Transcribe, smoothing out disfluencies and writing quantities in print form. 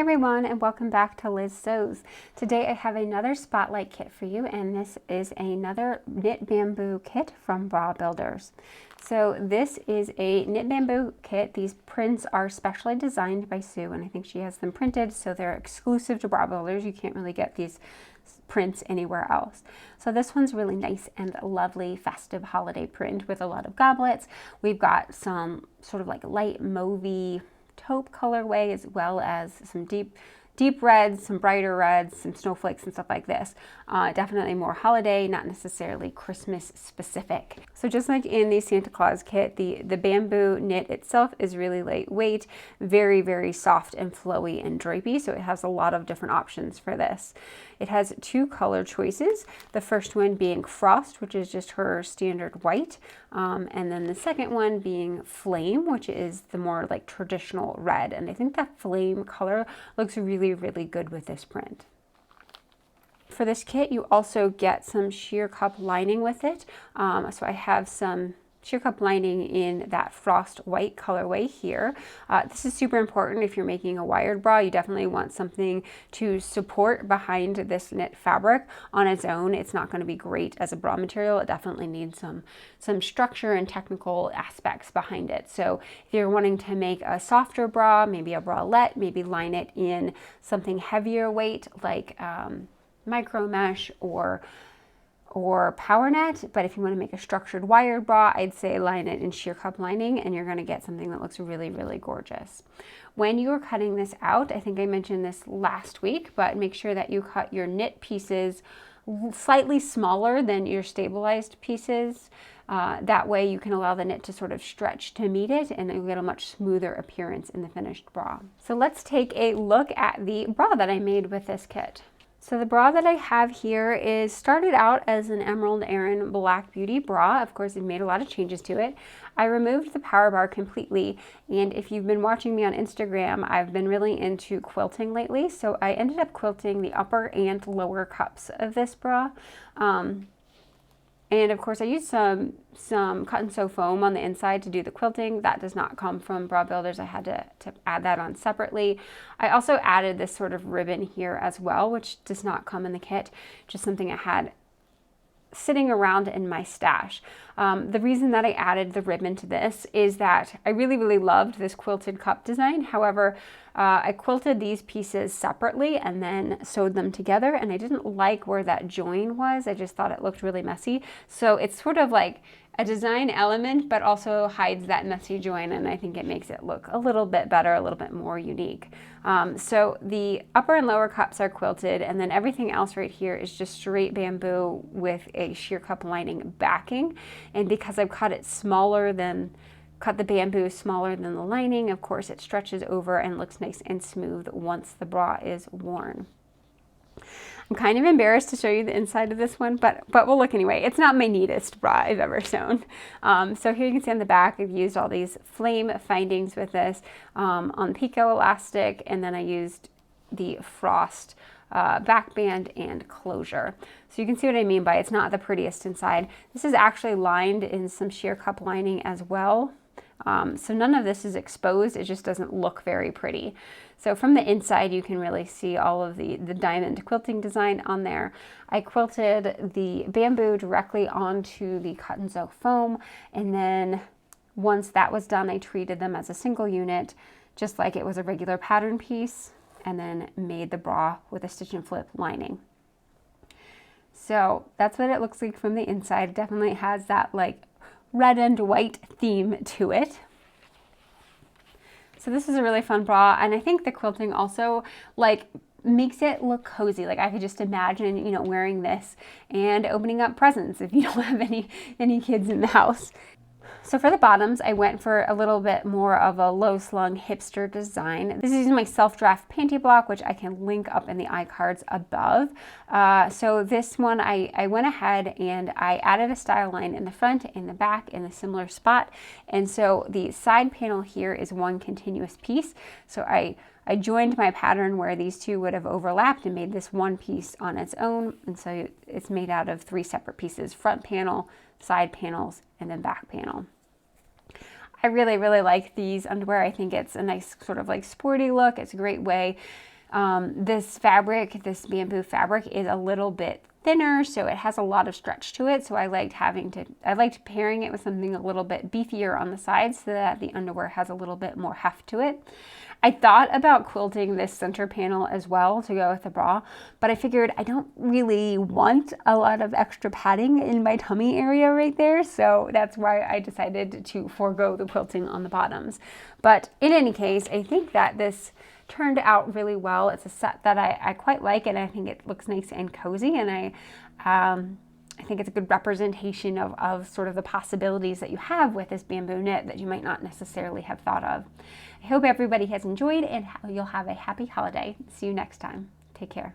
everyone, and welcome back to Liz Sews. Today I have another spotlight kit for you, and this is another knit bamboo kit from Bra Builders. So this is a knit bamboo kit. These prints are specially designed by Sue, and I think she has them printed, so they're exclusive to Bra Builders. You can't really get these prints anywhere else. So this one's really nice and lovely festive holiday print with a lot of goblets. We've got some sort of like light mauvey taupe colorway, as well as some deep reds, some brighter reds, some snowflakes and stuff like this. Definitely more holiday, not necessarily Christmas specific. So just like in the Santa Claus kit, the bamboo knit itself is really lightweight, very soft and flowy and drapey. So it has a lot of different options for this. It has two color choices. The first one being Frost, which is just her standard white. And then the second one being Flame, which is the more like traditional red. And I think that flame color looks really good with this print. For this kit, you also get some sheer cup lining with it. So I have some sheer cup lining in that frost white colorway here. This is super important if you're making a wired bra. You definitely want something to support behind this knit fabric. On its own, it's not going to be great as a bra material. It definitely needs some structure and technical aspects behind it. So if you're wanting to make a softer bra, maybe a bralette, maybe line it in something heavier weight like micro mesh or power net. But if you want to make a structured wired bra, I'd say line it in sheer cup lining, and you're going to get something that looks really gorgeous. When you're cutting this out, I think I mentioned this last week, but make sure that you cut your knit pieces slightly smaller than your stabilized pieces. That way you can allow the knit to sort of stretch to meet it, and you'll get a much smoother appearance in the finished bra. So let's take a look at the bra that I made with this kit. So the bra that I have here is started out as an Emerald Erin Black Beauty bra. Of course, I've made a lot of changes to it. I removed the power bar completely, and if you've been watching me on Instagram, I've been really into quilting lately. So I ended up quilting the upper and lower cups of this bra. And of course I used some cut and sew foam on the inside to do the quilting. That does not come from Bra Builders. I had to add that on separately. I also added this sort of ribbon here as well, which does not come in the kit, just something I had sitting around in my stash. The reason that I added the ribbon to this is that I really loved this quilted cup design. However, I quilted these pieces separately and then sewed them together, and I didn't like where that join was. I just thought it looked really messy. So it's sort of like a design element, but also hides that messy join, and I think it makes it look a little bit better, a little bit more unique. So the upper and lower cups are quilted, and then everything else right here is just straight bamboo with a sheer cup lining backing. And because I've cut the bamboo smaller than the lining, of course it stretches over and looks nice and smooth once the bra is worn. I'm kind of embarrassed to show you the inside of this one, but we'll look anyway. It's not my neatest bra I've ever sewn. So here you can see on the back, I've used all these flame findings with this on Pico elastic, and then I used the Frost back band and closure. So you can see what I mean by it's not the prettiest inside. This is actually lined in some sheer cup lining as well. So none of this is exposed. It just doesn't look very pretty. So from the inside, you can really see all of the diamond quilting design on there. I quilted the bamboo directly onto the cut and sew foam. And then once that was done, I treated them as a single unit, just like it was a regular pattern piece, and then made the bra with a stitch and flip lining. So that's what it looks like from the inside. It definitely has that like red and white theme to it. So this is a really fun bra, and I think the quilting also like makes it look cozy. Like I could just imagine, you know, wearing this and opening up presents if you don't have any kids in the house. So for the bottoms, I went for a little bit more of a low slung hipster design. This is using my self-draft panty block, which I can link up in the iCards above. So this one, I went ahead and I added a style line in the front and the back in a similar spot. And so the side panel here is one continuous piece. So I joined my pattern where these two would have overlapped and made this one piece on its own. And so it's made out of 3 separate pieces: front panel, side panels, and then back panel. I really like these underwear. I think it's a nice sort of like sporty look. It's a great way This fabric, this bamboo fabric, is a little bit thinner, so it has a lot of stretch to it. So I liked pairing it with something a little bit beefier on the sides so that the underwear has a little bit more heft to it. I thought about quilting this center panel as well to go with the bra, but I figured I don't really want a lot of extra padding in my tummy area right there, so that's why I decided to forego the quilting on the bottoms. But in any case, I think that this turned out really well. It's a set that I quite like, and I think it looks nice and cozy, and I think it's a good representation of sort of the possibilities that you have with this bamboo knit that you might not necessarily have thought of. I hope everybody has enjoyed, and you'll have a happy holiday. See you next time. Take care.